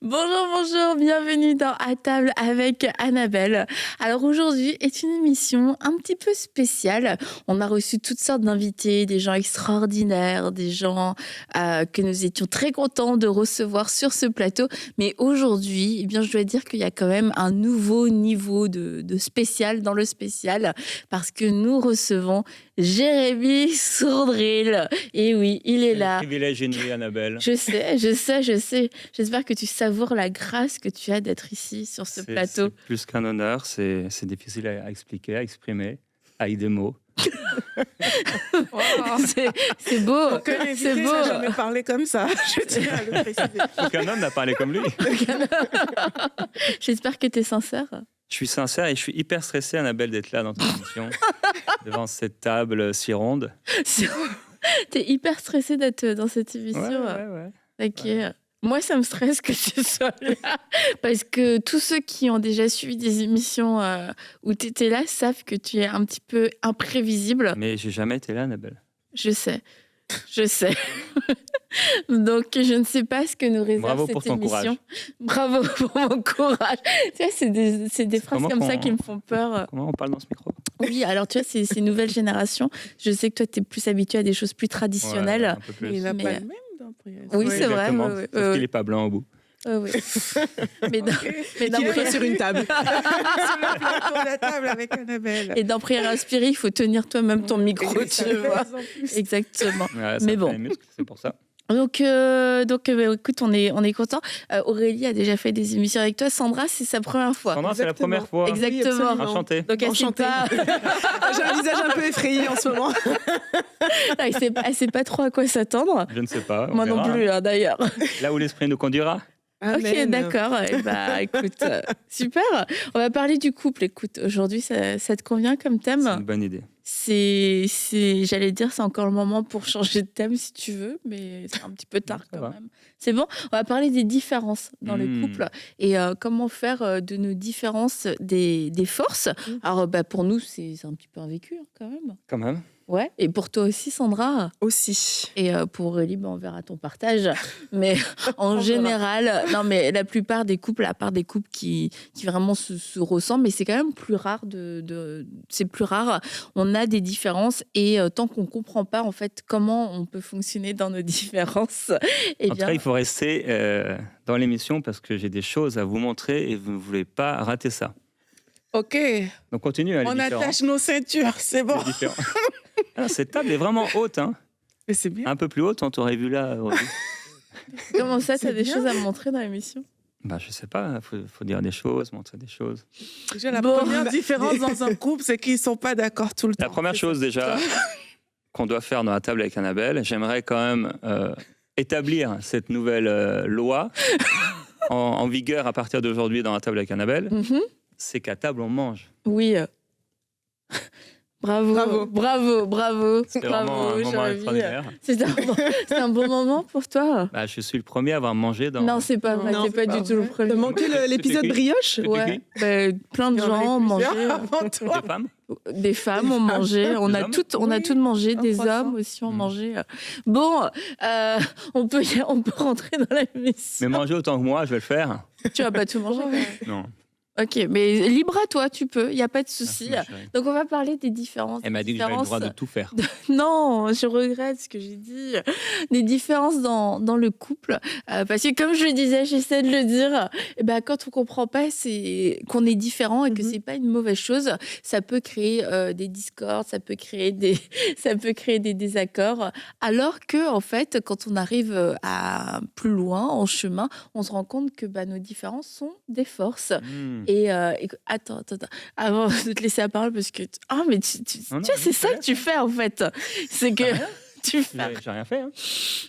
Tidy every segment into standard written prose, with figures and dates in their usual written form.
Bonjour, bienvenue dans À table avec Annabelle. Alors aujourd'hui est une émission un petit peu spéciale. On a reçu toutes sortes d'invités, des gens extraordinaires, des gens que nous étions très contents de recevoir sur ce plateau. Mais aujourd'hui, eh bien, je dois dire qu'il y a quand même un nouveau niveau de spécial dans le spécial parce que nous recevons Jérémy Sourdril. Et oui, il est là. Privilège inouï, Annabelle. Je sais. J'espère que tu savoures la grâce que tu as d'être ici sur ce plateau. C'est plus qu'un honneur, c'est difficile à expliquer, à exprimer, avec des mots. Wow. C'est beau. Aucun invité n'a jamais parlé comme ça, je tiens à le préciser. Aucun homme n'a parlé comme lui. J'espère que tu es sincère. Je suis sincère et je suis hyper stressé, Annabelle, d'être là dans ton émission, devant cette table si ronde. T'es hyper stressé d'être dans cette émission. Ouais. Ok. Ouais. Moi, ça me stresse que tu sois là. Parce que tous ceux qui ont déjà suivi des émissions où tu étais là savent que tu es un petit peu imprévisible. Mais j'ai jamais été là, Annabelle. Je sais. Donc, je ne sais pas ce que nous réserve cette émission. Bravo pour mon courage. Tu vois, c'est des phrases comme ça qui me font peur. Comment on parle dans ce micro ? Oui, alors tu vois, c'est nouvelle génération. Je sais que toi, tu es plus habitué à des choses plus traditionnelles. Ouais, un peu plus. Il n'a pas le même dans Oui, c'est vrai. Sauf qu'il n'est pas blanc au bout. Oui. Mais il est sur une table. Sur le plateau de la table avec Annabelle. Et dans Prière inspirée, il faut tenir toi-même ton micro, tu vois. Exactement. Ouais, mais bon. Les muscles, c'est pour ça. Donc écoute, on est content. Aurélie a déjà fait des émissions avec toi. Sandra, c'est sa première fois. Sandra, c'est la première fois. Exactement. Oui, enchantée. Donc enchantée. J'ai un visage un peu effrayé en ce moment. Elle sait pas trop à quoi s'attendre. Je ne sais pas. Moi non plus, hein, d'ailleurs. Là où l'esprit nous conduira. Amen. Ok, d'accord. Écoute, super. On va parler du couple. Écoute, aujourd'hui, ça te convient comme thème ? C'est une bonne idée. J'allais dire, c'est encore le moment pour changer de thème si tu veux, mais c'est un petit peu tard quand même. C'est bon ? On va parler des différences dans le couple et comment faire de nos différences des forces. Alors, pour nous, c'est un petit peu un vécu quand même. Quand même. Ouais, et pour toi aussi, Sandra ? Aussi. Et pour Aurélie, on verra ton partage. Mais en général, non, mais la plupart des couples, à part des couples qui vraiment se ressemblent, mais c'est quand même plus rare c'est plus rare. On a des différences et tant qu'on comprend pas en fait comment on peut fonctionner dans nos différences, En tout cas, il faut rester dans l'émission parce que j'ai des choses à vous montrer et vous ne voulez pas rater ça. Ok. Donc continue. On attache nos ceintures, c'est bon. Alors, cette table est vraiment haute, hein. Mais c'est bien. Un peu plus haute, on t'aurait vu là. Comment ça, tu as des choses à me montrer dans l'émission ? Je sais pas, faut dire des choses, montrer des choses. Déjà, la première différence dans un couple, c'est qu'ils sont pas d'accord tout le temps. La première chose déjà qu'on doit faire dans la table avec Annabelle, j'aimerais quand même établir cette nouvelle loi en vigueur à partir d'aujourd'hui dans la table avec Annabelle. C'est qu'à table on mange. Oui. Bravo. C'était vraiment un moment extraordinaire. C'est un bon moment pour toi. Je suis le premier à avoir mangé dans... Non, c'est pas vrai, c'est pas du tout le premier. T'as manqué l'épisode brioche ? Ouais, plein de gens ont mangé. Des femmes ? Des femmes ont mangé, on a toutes mangé, des hommes aussi ont mangé. Bon, on peut rentrer dans la mission. Mais manger autant que moi, je vais le faire. Tu vas pas tout manger quand même. Non. Ok, mais libre à toi, tu peux, il n'y a pas de souci. Donc on va parler des différences. Elle m'a dit que j'avais le droit de tout faire. Non, je regrette ce que j'ai dit. Des différences dans le couple. Parce que comme je le disais, j'essaie de le dire, quand on ne comprend pas qu'on est différent et que ce n'est pas une mauvaise chose, ça peut créer des discordes, ça peut créer des désaccords. Alors que, en fait, quand on arrive à plus loin en chemin, on se rend compte que nos différences sont des forces. Et attends, avant de te laisser la parole, parce que mais tu vois, c'est ça que tu fais en fait. C'est que tu fais. J'ai rien fait. Hein.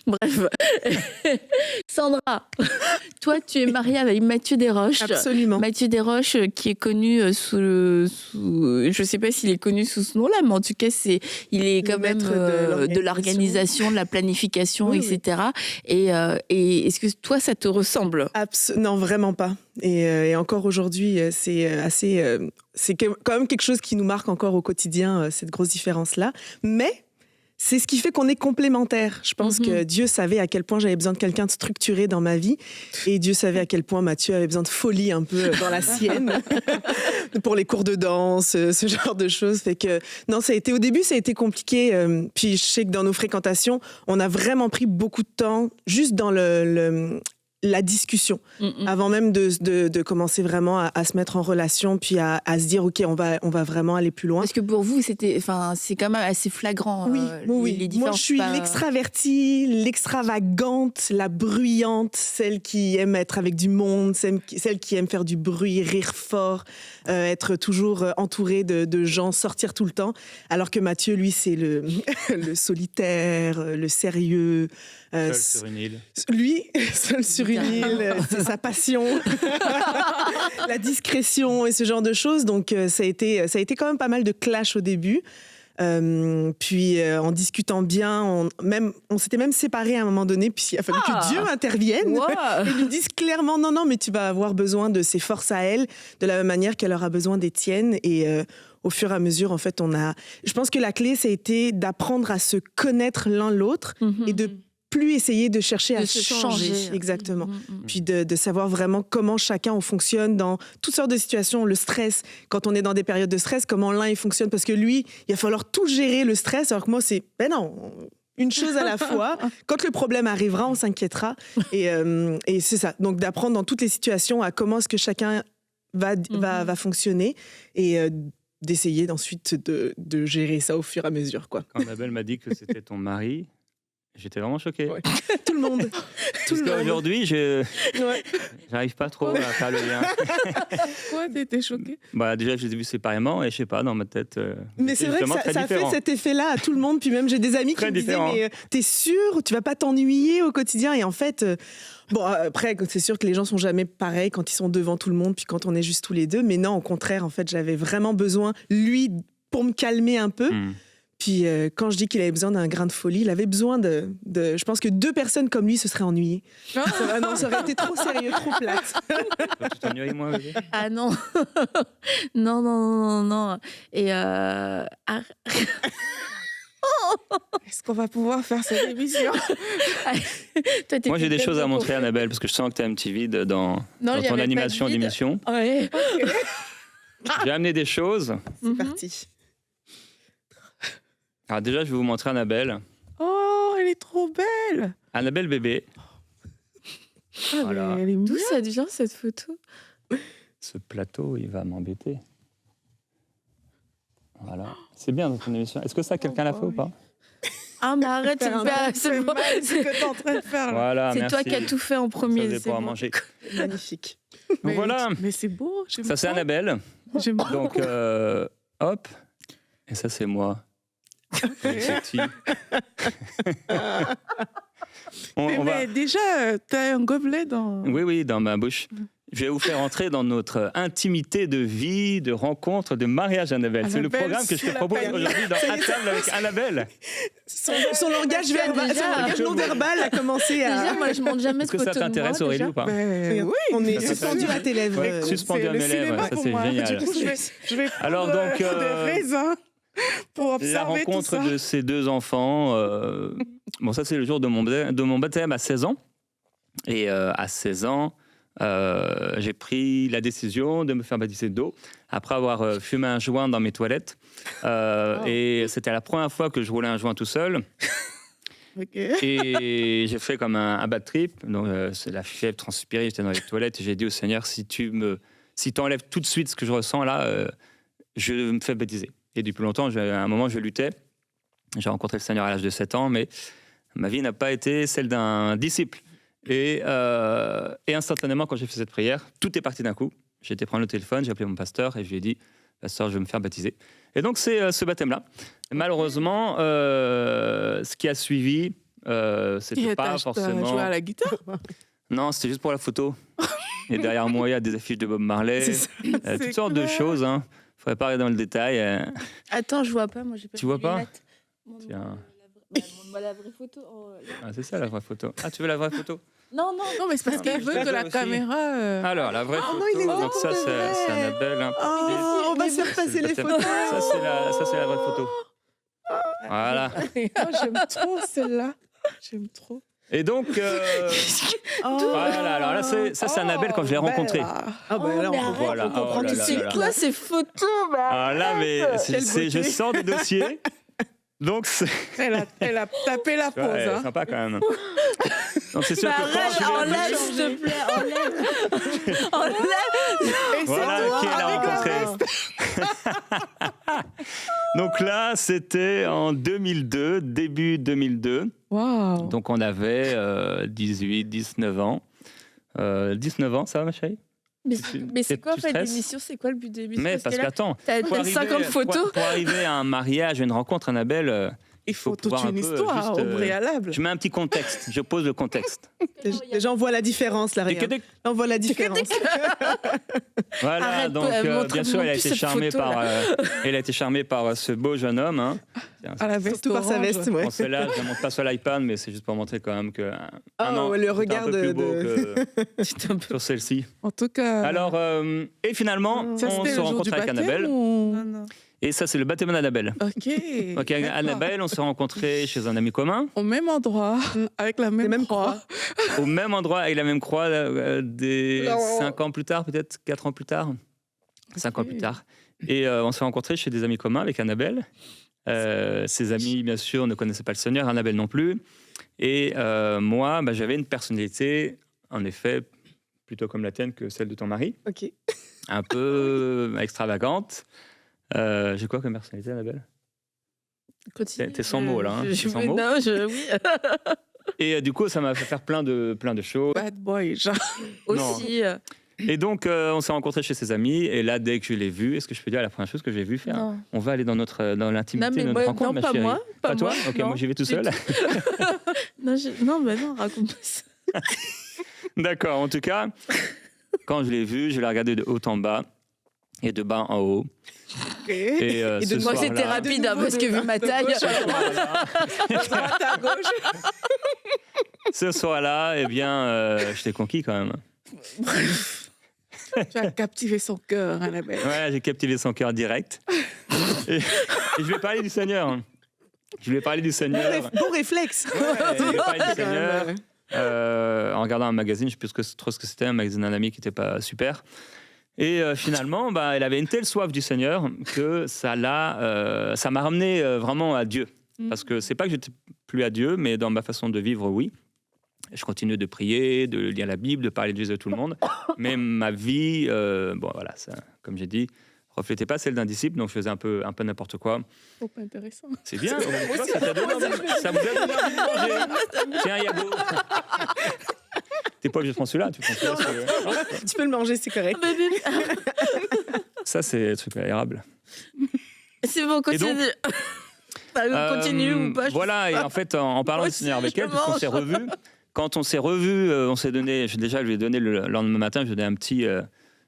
Bref. Sandra, toi, tu es mariée avec Mathieu Desroches. Absolument. Mathieu Desroches, qui est connu je sais pas s'il est connu sous ce nom-là, mais en tout cas, il est quand même de l'organisation, de la planification, etc. Et est-ce que toi, ça te ressemble ? Non, vraiment pas. Et encore aujourd'hui, c'est quand même quelque chose qui nous marque encore au quotidien, cette grosse différence-là. Mais c'est ce qui fait qu'on est complémentaires. Je pense que Dieu savait à quel point j'avais besoin de quelqu'un de structuré dans ma vie et Dieu savait à quel point Mathieu avait besoin de folie un peu dans la sienne pour les cours de danse, ce genre de choses. Fait que non, au début, ça a été compliqué. Puis je sais que dans nos fréquentations, on a vraiment pris beaucoup de temps juste dans la discussion, avant même de commencer vraiment à se mettre en relation, puis à se dire, OK, on va vraiment aller plus loin. Parce que pour vous, c'est quand même assez flagrant. Oui. Les Moi, je suis l'extravertie, l'extravagante, la bruyante, celle qui aime être avec du monde, celle qui aime faire du bruit, rire fort, être toujours entourée de gens, sortir tout le temps. Alors que Mathieu, lui, c'est le solitaire, le sérieux. Seul sur une île. Lui, seul sur une île, c'est sa passion. La discrétion et ce genre de choses. Donc, ça a été quand même pas mal de clash au début. Puis, en discutant bien, on s'était même séparés à un moment donné, puis il a fallu que Dieu intervienne et lui dise clairement, non, mais tu vas avoir besoin de ses forces à elle, de la même manière qu'elle aura besoin des tiennes. Et au fur et à mesure, en fait, je pense que la clé, ça a été d'apprendre à se connaître l'un l'autre et de plus essayer de chercher à se changer. Exactement. Puis de savoir vraiment comment chacun on fonctionne dans toutes sortes de situations. Le stress, quand on est dans des périodes de stress, comment l'un il fonctionne. Parce que lui, il va falloir tout gérer le stress, alors que moi, c'est, non, une chose à la fois. Quand le problème arrivera, on s'inquiétera. Et c'est ça. Donc d'apprendre dans toutes les situations à comment est-ce que chacun va fonctionner et d'essayer ensuite de gérer ça au fur et à mesure, quoi. Quand Annabelle m'a dit que c'était ton mari, j'étais vraiment choqué. Ouais. Tout le monde. Parce qu'aujourd'hui, j'arrive pas trop à faire le lien. Pourquoi t'étais choqué? Déjà, je les ai vus séparément et je sais pas, dans ma tête. Mais c'est vrai que ça fait cet effet-là à tout le monde. Puis même, j'ai des amis qui me disaient, mais t'es sûr, tu vas pas t'ennuyer au quotidien? Et en fait, après, c'est sûr que les gens sont jamais pareils quand ils sont devant tout le monde, puis quand on est juste tous les deux. Mais non, au contraire, en fait, j'avais vraiment besoin, lui, pour me calmer un peu. Puis quand je dis qu'il avait besoin d'un grain de folie, il avait besoin de... Je pense que 2 personnes comme lui se seraient ennuyées. Non, ça aurait été trop sérieux, trop plate. Tu t'ennuies avec moi, bébé? Ah non. non. Et Est-ce qu'on va pouvoir faire cette émission? Moi, j'ai des choses à montrer, Annabelle, parce que je sens que tu as un petit vide dans ton animation d'émission. Ouais. Okay. J'ai amené des choses. C'est parti. Alors déjà, je vais vous montrer Annabelle. Oh, elle est trop belle. Annabelle bébé. Voilà. Elle est d'où ça vient, cette photo? Ce plateau, il va m'embêter. Voilà. C'est bien dans ton émission. Est-ce que ça, quelqu'un l'a fait ou pas? Ah, mais arrête, c'est bon. C'est ce que t'es en train de faire. Voilà, c'est merci. toi qui as tout fait en premier. C'est pour manger. Magnifique. Donc voilà. Mais c'est beau. Ça, c'est Annabelle. Donc, hop. Et ça, c'est moi. Okay. Mais déjà, t'as un gobelet dans... Oui, dans ma bouche. Je vais vous faire entrer dans notre intimité de vie, de rencontre, de mariage, Annabelle. C'est le programme que je te propose aujourd'hui dans À table avec Annabelle. Son langage verbal, son langage non verbal a commencé à... Déjà, moi, je monte jamais de photos de moi. Est-ce que ça t'intéresse, Aurélie, ou pas? Oui, on est suspendu à tes lèvres. Ouais, suspendu à mes lèvres, ça c'est génial. Du coup, je vais prendre des raisins pour observer la rencontre tout ça. de ces 2 enfants. Bon, ça c'est le jour de mon baptême à 16 ans. Et à 16 ans, j'ai pris la décision de me faire baptiser d'eau après avoir fumé un joint dans mes toilettes. Et c'était la première fois que je roulais un joint tout seul. Okay. Et j'ai fait comme un bad trip. Donc, c'est la fièvre transpirée, j'étais dans les toilettes et j'ai dit au Seigneur, si t'enlèves tout de suite ce que je ressens là, je me fais baptiser. Et depuis longtemps, à un moment, je luttais. J'ai rencontré le Seigneur à l'âge de 7 ans, mais ma vie n'a pas été celle d'un disciple. Et instantanément, quand j'ai fait cette prière, tout est parti d'un coup. J'ai été prendre le téléphone, j'ai appelé mon pasteur et je lui ai dit, pasteur, je vais me faire baptiser. Et donc, c'est ce baptême-là. Malheureusement, ce qui a suivi, c'était pas forcément... joué à la guitare? Non, c'était juste pour la photo. Et derrière moi, il y a des affiches de Bob Marley, toutes sortes de choses. Hein. Faudrait pas aller dans le détail. Attends, je vois pas. Moi, j'ai pas. Tu vois pas? Tiens. La vraie photo. Ah, c'est ça la vraie photo. Ah, tu veux la vraie photo? Non, mais c'est parce qu'il veut que la caméra. Alors, la vraie photo. Non, donc ça, c'est Annabelle. On va se faire passer les photos. Ça, c'est la vraie photo. Voilà. J'aime trop celle-là. J'aime trop. Et donc, voilà, alors là, c'est Annabelle quand je l'ai rencontrée. Ah bah là, mais on arrête, comprend, Voilà. on comprend Oh là tout de là suite. là là. C'est quoi ces photos Alors là, mais Quelle beauté. je sors des dossiers. Donc, c'est Elle a tapé la pause. ouais, Hein. sympa quand même. Donc, c'est sûr Bah que quand arrête, je l'ai enlève vue, s'il te plaît, enlève. Et voilà c'est toi qui elle a avec la rencontré. Donc là, c'était en 2002, début 2002. Waouh. Donc on avait 18, 19 ans. 19 ans, ça va, ma chérie? Mais c'est quoi en tu fait stresses l'émission? C'est quoi le but de l'émission? Mais parce que là, qu'attends, t'as pour arriver- 50 photos. Pour arriver à un mariage, à une rencontre, Annabelle, Il faut faut toute pouvoir une un peu, histoire juste, au préalable. je mets un petit contexte. Je pose le contexte. Les gens voient la différence, là, regarde. Tic-tic. On voit la différence. Voilà, Arrête, donc montre-moi bien sûr, elle a plus été cette charmée photo, par ce beau jeune homme. Hein. À la veste Surtout par sa orange. veste, ouais. Bon, celle-là, je ne la montre pas sur l'iPad, mais c'est juste pour montrer quand même que Oh, le c'est regard un peu plus de- beau que C'est un peu- sur celle-ci. En tout cas. Alors, et finalement, ça, on c'était se le jour rencontre du avec baptême Annabelle. ou- Non, non. Et ça, c'est le baptême d'Annabelle. Ok. Donc, avec Annabelle, on s'est rencontrés chez un ami commun, Au même endroit, avec la même mêmes croix. au même endroit, avec la même croix, des Non. 5 ans plus tard, peut-être 4 ans plus tard. 5 ans plus tard. Et on s'est rencontrés chez des amis communs avec Annabelle. Ses amis, bien sûr, ne connaissaient pas le Seigneur, Annabelle non plus. Et moi, j'avais une personnalité, en effet, plutôt comme la tienne que celle de ton mari, Ok. un peu extravagante. J'ai quoi comme personnalité, Annabelle? Continue. T'es sans mots, là, hein. T'es sans mots. Non, oui. Et du coup, ça m'a fait faire plein de choses. Bad boy, genre. Aussi. Et donc, on s'est rencontrés chez ses amis. Et là, dès que je l'ai vu, est-ce que je peux dire la première chose que j'ai vu faire? Non. On va aller dans Non, l'intimité mais de notre moi, rencontre, non, ma pas chérie. moi. Pas toi? moi. Ok, non. moi j'y vais tout Du seul. Non, non, bah non, raconte pas ça. D'accord, en tout cas, quand je l'ai vu, je l'ai regardé de haut en bas et de bas en haut. Et, Et ce de Moi, soir-là- c'était rapide, hein, parce que vu ma taille. Droite à gauche. Ce soir-là, eh bien, je t'ai conquis quand même. Tu as captivé son cœur, Annabelle. Ouais, j'ai captivé son cœur direct. Et je lui ai parlé du Seigneur. Je lui ai parlé du Seigneur. Bon réflexe. Ouais, je lui ai parlé du Quand Seigneur. même. En regardant un magazine, je ne sais plus trop ce que c'était, un magazine d'un ami qui n'était pas super. Et finalement, elle avait une telle soif du Seigneur que ça m'a ramené vraiment à Dieu. Parce que c'est pas que j'étais plus à Dieu, mais dans ma façon de vivre, oui. Je continue de prier, de lire la Bible, de parler de Jésus à tout le monde. Mais ma vie, voilà, ça, comme j'ai dit, reflétait pas celle d'un disciple, donc je faisais un peu n'importe quoi. Oh, pas intéressant. C'est bien, ça t'a donné envie- ça vous a donné envie de manger. Tiens, Yago. T'es pas obligé de prendre celui-là, tu prends celui-là. Tu peux le manger, c'est correct. Ça, c'est le truc érable. C'est bon, continue. Continue ou pas. je Voilà, et en fait, en parlant Moi du Seigneur avec aussi, elle, je puisqu'on mange. s'est revus, quand on s'est revus, on s'est donné, déjà, je lui ai donné le lendemain matin, je lui ai donné un petit.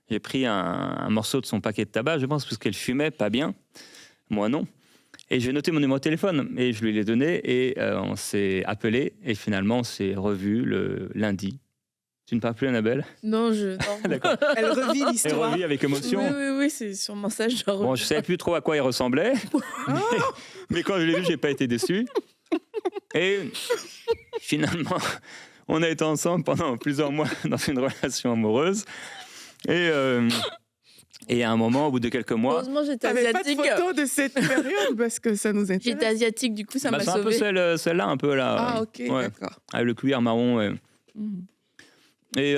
J'ai pris un morceau de son paquet de tabac, je pense, parce qu'elle fumait pas bien. Moi, non. Et j'ai noté mon numéro de téléphone et je lui l'ai donné et on s'est appelé et finalement on s'est revus le lundi. Tu ne parles plus, Annabelle? Non, non. D'accord. Elle revit Elle l'histoire. revit avec émotion. Oui, c'est sûrement ça. Genre... Bon, je ne savais plus trop à quoi il ressemblait, mais quand je l'ai vu, je n'ai pas été déçu. Et finalement, on a été ensemble pendant plusieurs mois dans une relation amoureuse. Et à un moment, au bout de quelques mois, Heureusement, j'étais T'avais pas de asiatique. photo de cette période parce que ça nous J'étais intéresse. asiatique, du coup, ça m'a c'est un peu sauvé. celle-là, un peu là. Ah, ok, ouais, d'accord. avec le cuir marron. Ouais. Mhm. Et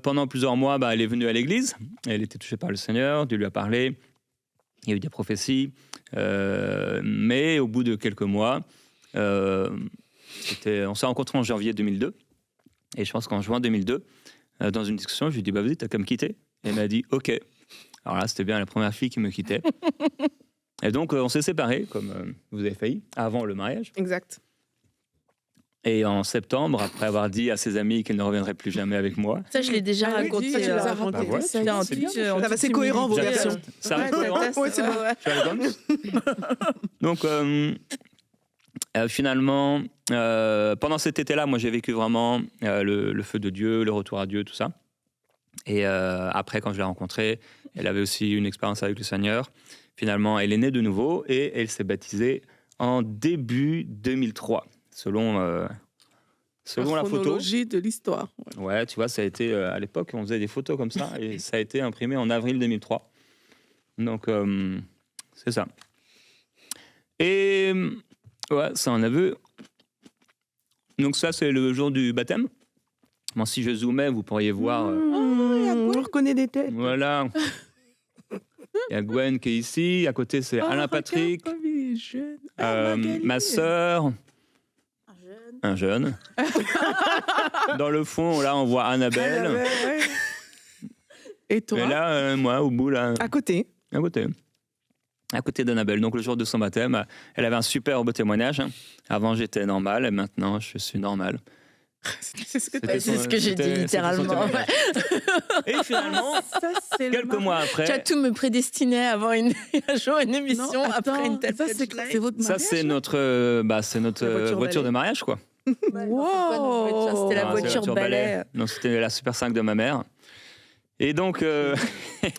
pendant plusieurs mois, elle est venue à l'église. Elle était touchée par le Seigneur. Dieu lui a parlé. Il y a eu des prophéties. Mais au bout de quelques mois, on s'est rencontrés en janvier 2002. Et je pense qu'en juin 2002, dans une discussion, je lui ai dit, vas-y, t'as qu'à me quitter. Et elle m'a dit, OK. Alors là, c'était bien la première fille qui me quittait. Et donc, on s'est séparés, comme vous avez failli, avant le mariage. Exact. Et en septembre, après avoir dit à ses amis qu'elle ne reviendrait plus jamais avec moi, Ça, je l'ai déjà Ah oui, raconté. tu nous as raconté. raconté Ouais, ça. C'était en c'est toute- bien. en Ça va, toute c'est cohérent, vos humilité. versions. ça va Ouais, être cohérent. teste, Ouais, c'est bon. ouais. Tu as les bonnes Donc, finalement, pendant cet été-là, moi, j'ai vécu vraiment le feu de Dieu, le retour à Dieu, tout ça. Et après, quand je l'ai rencontrée, elle avait aussi une expérience avec le Seigneur. Finalement, elle est née de nouveau et elle s'est baptisée en début 2003, selon la photo. chronologie de l'histoire. Ouais. Ouais, tu vois, ça a été à l'époque, on faisait des photos comme ça et ça a été imprimé en avril 2003. Donc, c'est ça. Et ouais, ça on a vu. Donc ça, c'est le jour du baptême. Bon, si je zoomais, vous pourriez voir. On reconnaît des têtes. Voilà. Il y a Gwen qui est ici. À côté, c'est Alain Patrick. Regarde comme il est jeune. Magali. Ma sœur. Un jeune. Dans le fond, là, on voit Annabelle. Annabelle, ouais. Et toi? Et là, moi, au bout, là, À côté. à côté. À côté d'Annabelle. Donc, le jour de son baptême, elle avait un super beau témoignage. Avant, j'étais normal et maintenant, je suis normal. C'est ce que C'était t'as son- C'est ce que j'ai dit c'était son littéralement. témoignage. Et finalement, Ça, c'est quelques mois Tu as après, tout me prédestinait à avoir un jour une émission après une telle ça, c'est votre ça, mariage. c'est notre, c'est notre La voiture voiture de balai. mariage, quoi. Wow. C'était la Ah, c'est voiture balai. Donc, c'était la Super 5 de ma mère. Et donc,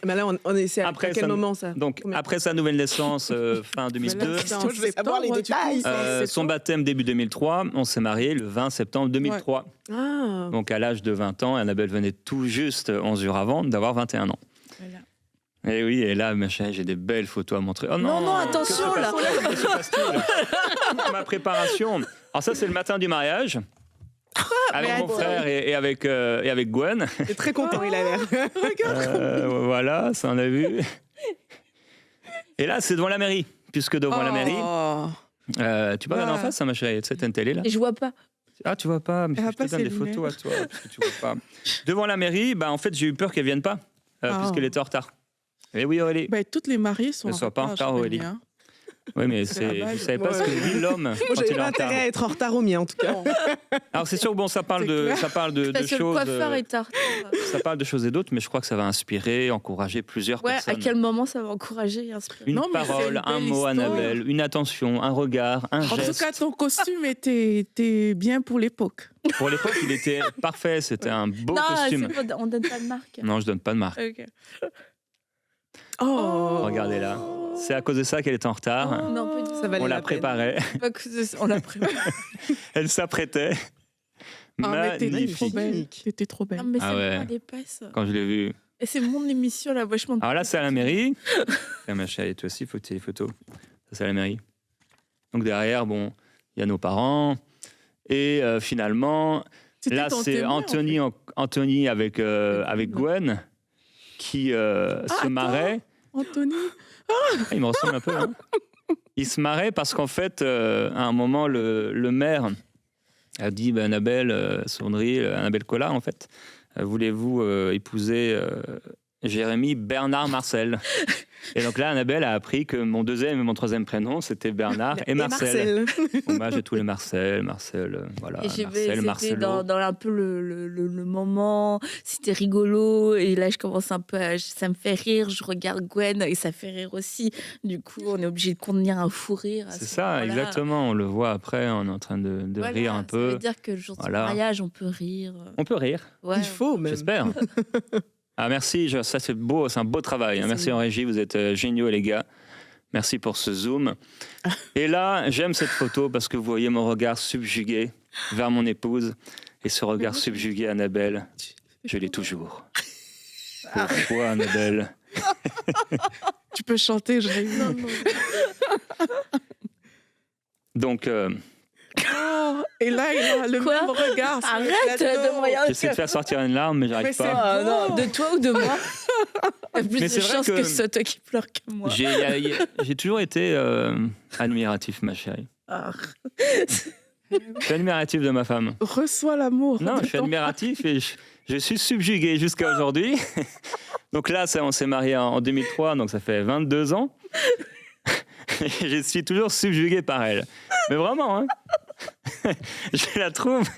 Mais là, on est c'est à Après, quel ça- moment ça donc Combien- après sa nouvelle naissance, fin 2002, Mais là, Toi, je veux savoir les détails. son baptême début 2003, on s'est mariés le 20 septembre 2003. Ah. Donc à l'âge de 20 ans, Annabelle venait tout juste 11 jours avant d'avoir 21 ans. Voilà. Et oui, et là, ma chérie, j'ai des belles photos à montrer. Oh Non, non, attention là. Que se passe-t-il Ma préparation. Alors ça, c'est le matin du mariage. Avec mais mon attends. frère et avec Gwen. Il est très content, il a l'air. Voilà, ça on a vu. Et là, c'est devant la mairie. Puisque devant la mairie, Oh. tu peux regarder en Ah. face, hein, ma chérie. Tu sais, t'as une télé là. Et je vois pas. Ah, tu vois pas, mais Elle a je pas te donne ses des photos lunettes. à toi, parce que tu vois pas. Devant la mairie, bah, en fait, j'ai eu peur qu'elle vienne pas, Ah. puisqu'elle était en retard. Et oui, Aurélie. Ben, toutes les mariées sont Ne sois pas en retard, Jérémy, Aurélie. hein. Oui, mais c'est la vous balle. savez pas Ouais. ce que vit l'homme Moi, quand j'avais il est pas en retard. intérêt à être en retard au mien, en tout cas. Bon. Alors, c'est sûr, bon, ça parle C'est de clair. Parce que le choses. coiffeur est tard. Ça parle de choses et d'autres, mais je crois que ça va inspirer, encourager plusieurs Ouais, à personnes. quel moment ça va encourager et inspirer Une Non, mais c'est parole, une un belle mot, histoire. Annabelle, une attention, un regard, un En tout geste. cas, ton costume était bien pour l'époque. Pour l'époque, il était parfait. C'était un beau Non, costume. c'est pas- on donne pas de marque. Non, je donne pas de marque. Ok. Oh. Regardez là. C'est à cause de ça qu'elle était en retard. Non, pas du tout. Ça valait On la la peine. préparait. Pas que- On l'a préparé. Elle s'apprêtait. Ah, mais t'étais Magnifique. trop belle. Magnifique. T'étais trop belle. Non, mais Ah c'est ouais. bon, elle passe. Quand je l'ai vue. Et c'est mon émission, là, vachement. Alors là, c'est à la mairie. Et ma chérie, toi aussi, il faut que tu aies les photos. Ça, c'est à la mairie. Donc derrière, bon, il y a nos parents. Et finalement, C'était là, ton c'est témoin, en Anthony, Anthony avec Gwen qui se attends. marrait. Anthony. Ah, il me ressemble un peu. Hein. Il se marrait parce qu'en fait, à un moment, le maire a dit bah, Annabelle Saundry, Annabelle Collard, en fait, voulez-vous épouser Jérémy Bernard Marcel? Et donc là, Annabelle a appris que mon deuxième et mon troisième prénom, c'était Bernard et Marcel. Bon, bah, j'ai tous les Marcel, voilà, Et Marcel, c'était Marcelo. dans un peu le moment, c'était rigolo. Et là, je commence un peu ça me fait rire. Je regarde Gwen et ça fait rire aussi. Du coup, on est obligé de contenir un fou rire. à C'est ce ça, moment-là. exactement. On le voit après, on est en train de Voilà, rire un Ça peu. veut dire que le jour Voilà. du mariage, on peut rire. On peut rire. Ouais. Il faut même. J'espère. Ah, merci, ça c'est beau, c'est un beau travail. Hein. C'est Merci en régie, vous êtes géniaux les gars. Merci pour ce zoom. Et là, j'aime cette photo parce que vous voyez mon regard subjugué vers mon épouse. Et ce regard subjugué, Annabelle, je l'ai toujours. Pourquoi, Annabelle? Tu peux chanter, Jérémy. Non, non. Donc, Oh, et là, il a le Quoi même regard. sur Arrête le plateau. de me regarder. j'essaie de faire sortir une larme, mais Mais j'arrive c'est pas. Ah, non, de toi ou de moi? Il y a plus Mais de c'est vrai chances que- que ce soit toi qui pleure que moi. J'ai toujours été admiratif, ma chérie. Ah. Je suis admiratif de ma femme. Reçois l'amour. Non, de je suis ton- admiratif et je suis subjugué jusqu'à aujourd'hui. Donc là, on s'est mariés en 2003, donc ça fait 22 ans. Et je suis toujours subjugué par elle. Mais vraiment, hein. Je la trouve...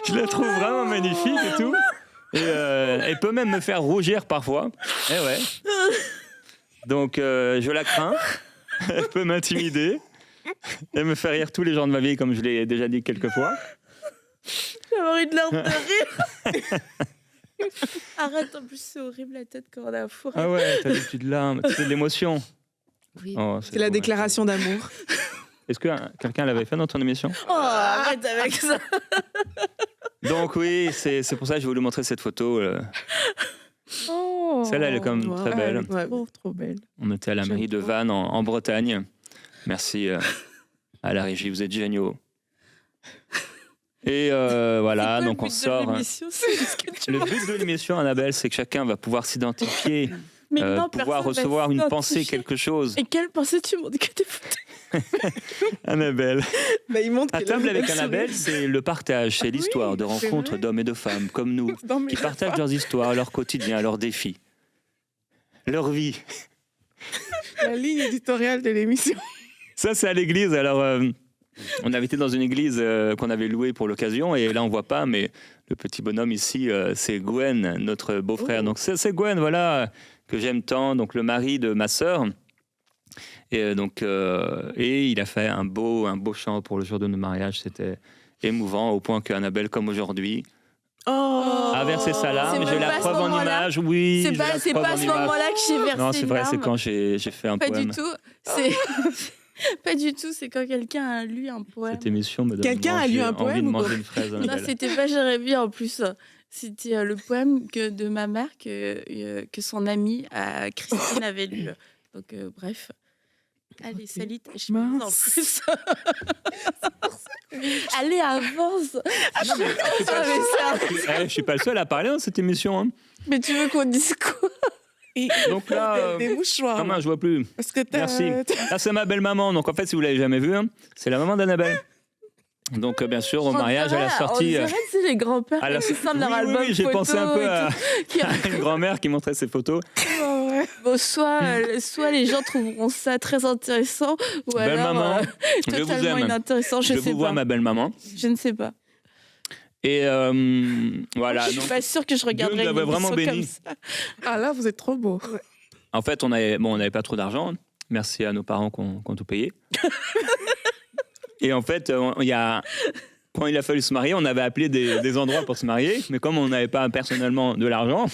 Je la trouve vraiment magnifique et tout. Et elle peut même me faire rougir parfois. Eh ouais. Donc, je la crains. Elle peut m'intimider. Elle me fait rire tous les jours de ma vie, comme je l'ai déjà dit quelques fois. J'ai envie de larmes de rire. Arrête, en plus c'est horrible la tête quand on a fourré. Ah ouais, t'as des petites larmes, c'est de l'émotion. Oui. Oh, C'est la beau, déclaration d'amour. merci. Est-ce que quelqu'un l'avait fait dans ton émission? Oh, arrête avec ça. Donc oui, c'est pour ça que j'ai voulu montrer cette photo. Oh. Celle-là, elle est quand même Wow. très belle. Ouais. Trop belle. On était à la mairie de Vannes en Bretagne. Merci à la régie, vous êtes géniaux. Et voilà, C'est quoi donc le on but de sort. l'émission, c'est ce que tu Le vois. but de l'émission, Annabelle, c'est que chacun va pouvoir s'identifier, Mais non, pouvoir personne va recevoir une pensée, s'identifier. quelque chose. Et quelle pensée tu montres que t'es photos? Annabelle. Bah, il montre À qu'elle a table le avec sourire. Annabelle, c'est le partage, c'est l'histoire de c'est rencontres vrai. d'hommes et de femmes comme nous, Non, mais qui partagent leurs histoires, leurs quotidiens, leurs défis, leur vie. la ligne éditoriale de l'émission. Ça, c'est à l'église. Alors, on avait été dans une église qu'on avait louée pour l'occasion, et là, on voit pas, mais le petit bonhomme ici, c'est Gwen, notre beau-frère. Oh. Donc, c'est Gwen, voilà, que j'aime tant, donc le mari de ma sœur. Et donc, et il a fait un beau chant pour le jour de nos mariages. C'était émouvant, au point qu'Annabelle, comme aujourd'hui, Oh. a versé sa larme. C'est J'ai même la pas à ce preuve en moment-là. image, oui. C'est j'ai pas, la c'est preuve pas à en ce image. moment-là que j'ai versé Non, c'est vrai, une c'est larme. quand j'ai fait un Pas poème. du tout. C'est pas du tout. C'est quand quelqu'un a lu un poème. Cette émission me donne Quelqu'un a lu un envie de poème ou quoi manger une fraise. Non, Annabelle. c'était pas Jérémy en plus. C'était le poème de ma mère que son amie Christine avait lu. Donc bref. Allez, Salit, je Mince. en plus. Allez, avance. Non, mais je suis pas le seul- je suis pas le seul à parler dans cette émission. Hein. Mais tu veux qu'on dise quoi? Et Donc là, des mouchoirs. comment je vois plus. Parce que Merci. Là, c'est ma belle-maman. Donc, en fait, si vous l'avez jamais vue, hein, c'est la maman d'Annabelle. Donc, bien sûr, au mariage, elle a sorti. On dirait que c'est les grands-pères à la- qui sortent leur Oui, album oui, j'ai photo pensé un peu et à, tout, qui- à une grand-mère qui montrait ses photos. Ouais. Bon, soit les gens trouveront ça très intéressant, ou Belle alors maman, je vous totalement aime. inintéressant. Je Je sais vous vois, pas. ma belle-maman. Je ne sais pas. Et voilà. Je suis donc, pas sûre que je regarderais Dieu nous une avait vraiment émission bénis. comme ça. Ah là, vous êtes trop beau. en fait, on n'avait pas trop d'argent. Merci à nos parents qui ont tout payé. Et en fait, quand il a fallu se marier, on avait appelé des endroits pour se marier. Mais comme on n'avait pas personnellement de l'argent,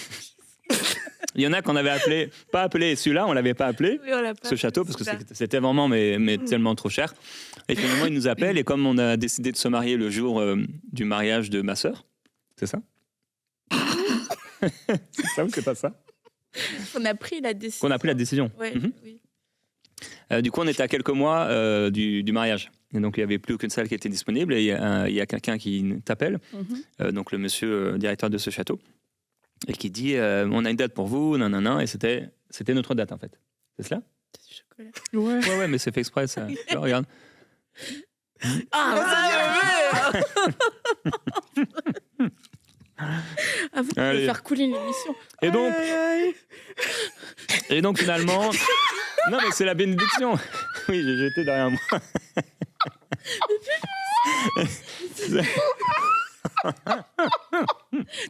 il y en a qu'on avait pas appelé. Celui-là, on l'avait pas appelé. Oui, on l'a pas Ce fait, château, parce que c'est ça. c'était vraiment mais tellement trop cher. Et finalement, il nous appelle, et comme on a décidé de se marier le jour du mariage de ma sœur, c'est ça? C'est ça ou c'est pas ça? On a pris la décision. Qu'on a pris la décision. Ouais, Mhm. oui. Du coup, on était à quelques mois du mariage. Et donc, il n'y avait plus aucune salle qui était disponible, et il y a quelqu'un qui t'appelle, Mhm. donc le monsieur directeur de ce château, et qui dit on a une date pour vous, nanana, et c'était notre date en fait. C'est cela? Du chocolat. Ouais. Ouais, mais c'est fait exprès ça. Là, regarde. Ah, vous pouvez Allez. faire couler l'émission. Et donc, Aïe, aïe. finalement. Non, mais c'est la bénédiction. Oui, j'ai jeté derrière moi.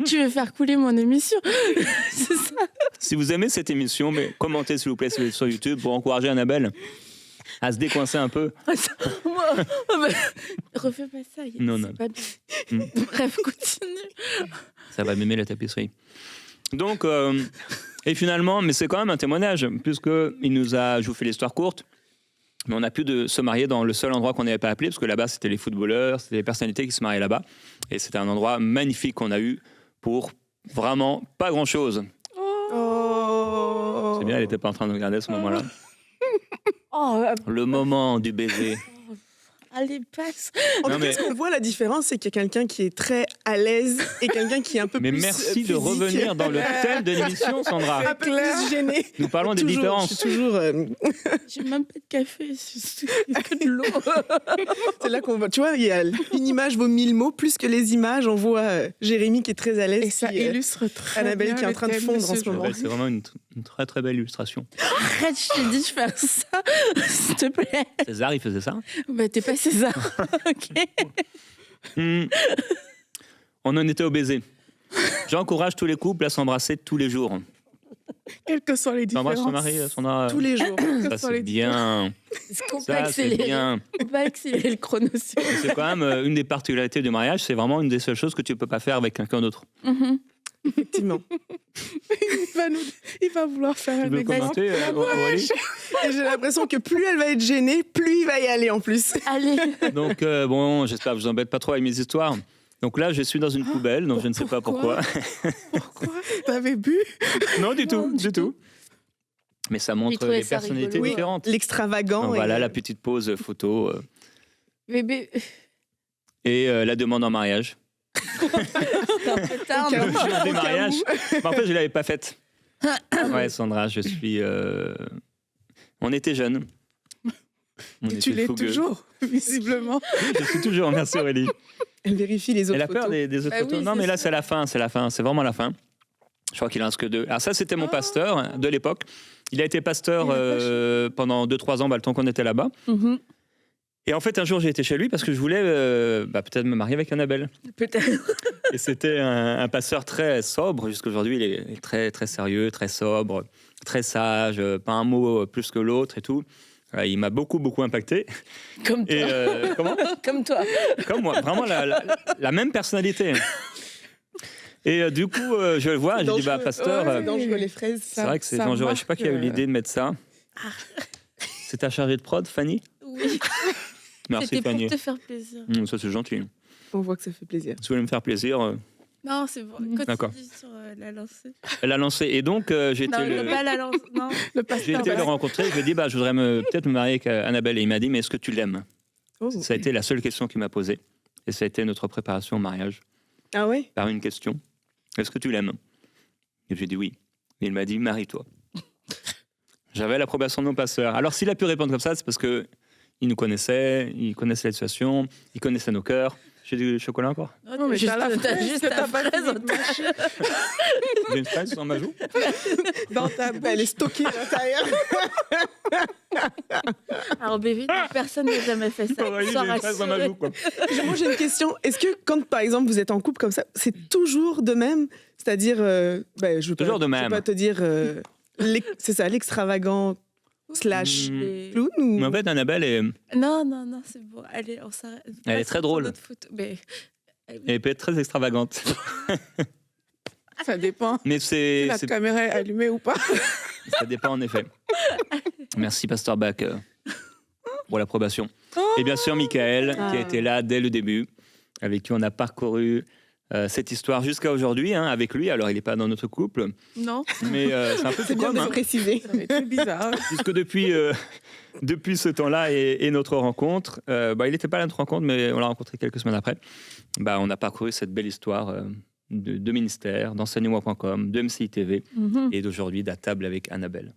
Tu veux faire couler mon émission? C'est ça. Si vous aimez cette émission, mais commentez s'il vous plaît sur YouTube pour encourager Annabelle à se décoincer un peu. Moi, refais pas ça. Non, c'est non. pas bien. Bref, continue. Ça va m'aimer la tapisserie. Donc, et finalement, mais c'est quand même un témoignage, puisqu'il nous a, je vous fais l'histoire courte, mais on a pu de se marier dans le seul endroit qu'on n'avait pas appelé, parce que là-bas, c'était les footballeurs, c'était les personnalités qui se mariaient là-bas. Et c'était un endroit magnifique qu'on a eu pour vraiment pas grand-chose. Oh. C'est bien, elle n'était pas en train de regarder à ce moment-là. Oh, Le moment du baiser. allez, passe. En Non, tout cas, mais- ce qu'on voit la différence, c'est qu'il y a quelqu'un qui est très à l'aise et quelqu'un qui est un peu Mais plus merci physique. de revenir dans le thème de l'émission, Sandra. un peu plus gêné. Nous parlons des Toujours, différences. Je suis toujours. J'ai même pas de café, c'est que de l'eau. C'est là qu'on voit. Tu vois, il y a une image vaut 1000 mots. Plus que les images, on voit Jérémy qui est très à l'aise. Et ça qui, illustre très Annabelle bien qui est en le train de thème fondre en ce ce moment. jour. C'est vraiment une très très belle illustration. Arrête, je t'ai dit de faire ça, s'il te plaît. César, il faisait ça. Bah, t'es pas César. Ok. On en était au baiser. J'encourage tous les couples à s'embrasser tous les jours. Quelles que soient les T'embrasses différences. ton mari, Sandra? Tous les jours. Ça, que soient les c'est bien. Est-ce qu'on peut Ça, c'est accélérer? bien. On peut accélérer le chrono. s'il vous plaît. C'est quand même une des particularités du mariage. C'est vraiment une des seules choses que tu peux pas faire avec quelqu'un d'autre. Mhm. Effectivement. Il va vouloir faire Tu un veux exemple. commenter, Aurélie? Et j'ai l'impression que plus elle va être gênée, plus il va y aller en plus. Allez. Donc, bon, j'espère que je vous embête pas trop avec mes histoires. Donc là, je suis dans une poubelle, donc je ne sais pas pourquoi. Pourquoi? T'avais bu? Non, du tout, Non, du tout. Mais ça Il montre trouvait les ça personnalités rigolo. différentes. L'extravagant. Donc, voilà et- la petite pause photo Bébé. et la demande en mariage. C'est un peu tard. Au cas mais- où. Je demande Au des cas mariages. où. Mais en fait, je ne l'avais pas faite. Ouais, Sandra, je suis. On était jeunes. On Et tu était l'es fougueux. toujours, visiblement. Oui, je suis toujours. Merci Aurélie. Elle vérifie les autres Elle a peur photos. des autres Bah photos. oui, Non, c'est mais là, ça. c'est la fin. C'est la fin. C'est vraiment la fin. Je crois qu'il en reste que 2. Alors, ça, c'était mon pasteur de l'époque. Il a été pasteur pendant 2-3 ans, le temps qu'on était là-bas. Mhm. Et en fait, un jour, j'ai été chez lui parce que je voulais peut-être me marier avec Annabelle. Peut-être. Et c'était un pasteur très sobre. Jusqu'aujourd'hui, il est très, très sérieux, très sobre, très sage, pas un mot plus que l'autre et tout. Il m'a beaucoup, beaucoup impacté. Comme toi. Et comment? Comme toi. Comme moi, vraiment la même personnalité. Et du coup, je le vois, j'ai dit, bah, pasteur, C'est dangereux, les fraises. c'est vrai que c'est dangereux. Je sais pas qui a eu l'idée de mettre ça. C'est ta chargée de prod, Fanny? Oui. Merci, C'était Fanny. pour te faire plaisir. Ça, c'est gentil. On voit que ça fait plaisir. Si vous voulez me faire plaisir, Non, c'est bon. D'accord. Continue sur la lancée. elle a lancé. Et donc, j'ai été Non, le... pas la lancée. Non. Le J'ai pasteur. été le rencontrer, je lui ai dit, bah, je voudrais peut-être me marier avec Annabelle. Et il m'a dit, mais est-ce que tu l'aimes? Oh. Ça a été la seule question qu'il m'a posée. Et ça a été notre préparation au mariage, Ah ouais? par une question. Est-ce que tu l'aimes? Et j'ai dit oui. Et il m'a dit, marie-toi. J'avais l'approbation de mon pasteur. Alors s'il a pu répondre comme ça, c'est parce que il nous connaissait, il connaissait la situation, il connaissait nos cœurs. J'ai du chocolat encore? Non, mais juste, t'as la t'as fraise, juste t'as ta pas fraise fini en de tête. mâcher. J'ai une fraise sur ma joue? Dans ta Bah, elle est bouche. stockée à l'intérieur. Alors, bébé, personne n'a jamais fait ça. Aurélie, Sois j'ai une fraise dans ma rassurée. joue, quoi. Moi, j'ai une question. Est-ce que quand, par exemple, vous êtes en couple comme ça, c'est toujours de même? C'est-à-dire, bah, je veux Toujours de je veux même. pas te dire, c'est ça, l'extravagant slash Mm. clown ou... Mais en fait, Annabelle est, Non, non, non, c'est bon. Allez, on s'arrête. Elle est très drôle. Notre photo. Mais... elle peut être très extravagante. Ça dépend. Mais Si la caméra est allumée ou pas. ça dépend en effet. Merci, Pasteur Bach, pour l'approbation. Et bien sûr, Michael, qui a été là dès le début, avec qui on a parcouru cette histoire jusqu'à aujourd'hui, hein, avec lui. Alors, il n'est pas dans notre couple, Non. mais c'est un peu C'est tout bien comme, de le hein, préciser. Ça va être bizarre. puisque depuis ce temps-là et notre rencontre, il n'était pas là notre rencontre, mais on l'a rencontré quelques semaines après, on a parcouru cette belle histoire de ministère, d'enseignement.com, de MCI TV Mhm. et d'aujourd'hui d'À table avec Annabelle.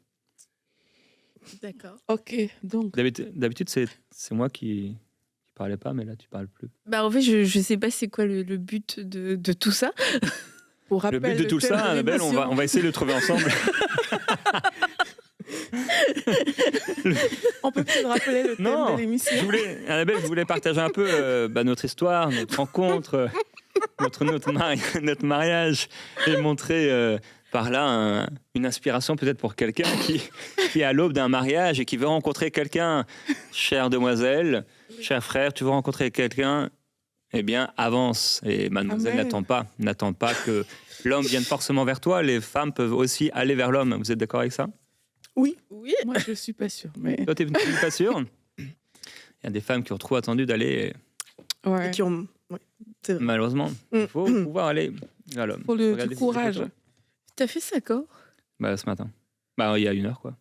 D'accord. Ok, donc. D'habitude, c'est moi qui parlais pas, mais là, tu parles plus. Bah, en fait, je sais pas c'est quoi le but de tout ça. Pour Le rappel, but de tout thème ça, Annabelle, l'émission. on va essayer de le trouver ensemble. On peut peut-être rappeler le thème Non, de l'émission. Annabelle, je voulais partager un peu notre histoire, notre rencontre, notre mariage et montrer par là une inspiration peut-être pour quelqu'un qui est à l'aube d'un mariage et qui veut rencontrer quelqu'un. Chère demoiselle, cher frère, tu veux rencontrer quelqu'un, eh bien, avance. Et mademoiselle, Amen. n'attends pas que l'homme vienne forcément vers toi. Les femmes peuvent aussi aller vers l'homme. Vous êtes d'accord avec ça? Oui. Moi, je suis pas sûre. Mais... Toi, tu n'es pas sûr? Il y a des femmes qui ont trop attendu d'aller, Ouais. Et qui ont... ouais, c'est vrai. malheureusement. Il faut pouvoir aller vers l'homme. Faut du Regardez ces courage. photos. T'as fait ça quand? Ce matin. Il y a 1 heure, quoi.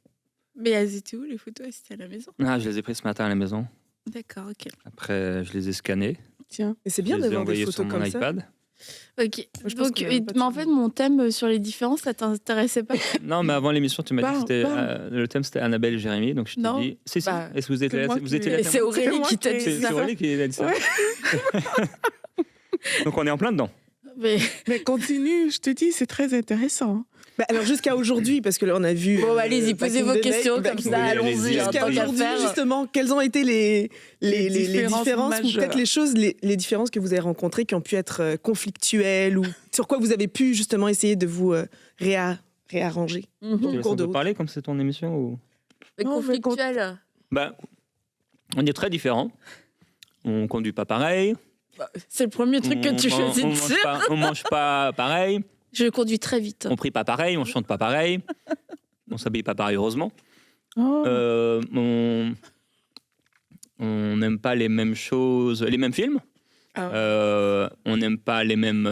Mais elles étaient où les photos? Elles étaient à la maison. Je les ai prises ce matin à la maison. D'accord, ok. Après, je les ai scannés. Tiens. Et c'est Je bien les ai d'avoir des envoyés sur photos mon comme ça. iPad. Ok. je pense Donc, qu'il y a pas de mais en souci. fait, mon thème sur les différences, ça t'intéressait pas? Non, mais avant l'émission, tu m'as dit que Parle, c'était, parle. le thème c'était Annabelle et Jérémy. Donc je t'ai Non. dit. Si. Bah, Est-ce que vous étiez c'est là? moi Vous qui étiez l'ai- là? C'est C'est Aurélie moi qui t'a qui- dit C'est ça. Aurélie qui a dit ça. Ouais. Donc on est en plein dedans. Mais... Mais continue, je te dis, c'est très intéressant. Bah, alors jusqu'à aujourd'hui, parce que là on a vu... Bon, allez-y, posez Back in vos the Day, questions Back comme in ça, the Day. allez-y, allons-y. hein, Jusqu'à tant qu'à aujourd'hui, faire. justement, quelles ont été les différences différences ou majeures. peut-être les choses, les différences que vous avez rencontrées qui ont pu être conflictuelles ou sur quoi vous avez pu justement essayer de vous réarranger? Mhm. Tu laisses cours un de peu route. parler comme c'est ton émission ou... Mais Non, mais conflictuel. On est très différents. On conduit pas pareil. C'est le premier truc que tu choisis de dire. On mange pas pareil. Je conduis très vite. On prie pas pareil, on chante pas pareil, on s'habille pas pareil, heureusement. Oh. On n'aime pas les mêmes choses, les mêmes films. On n'aime pas les mêmes.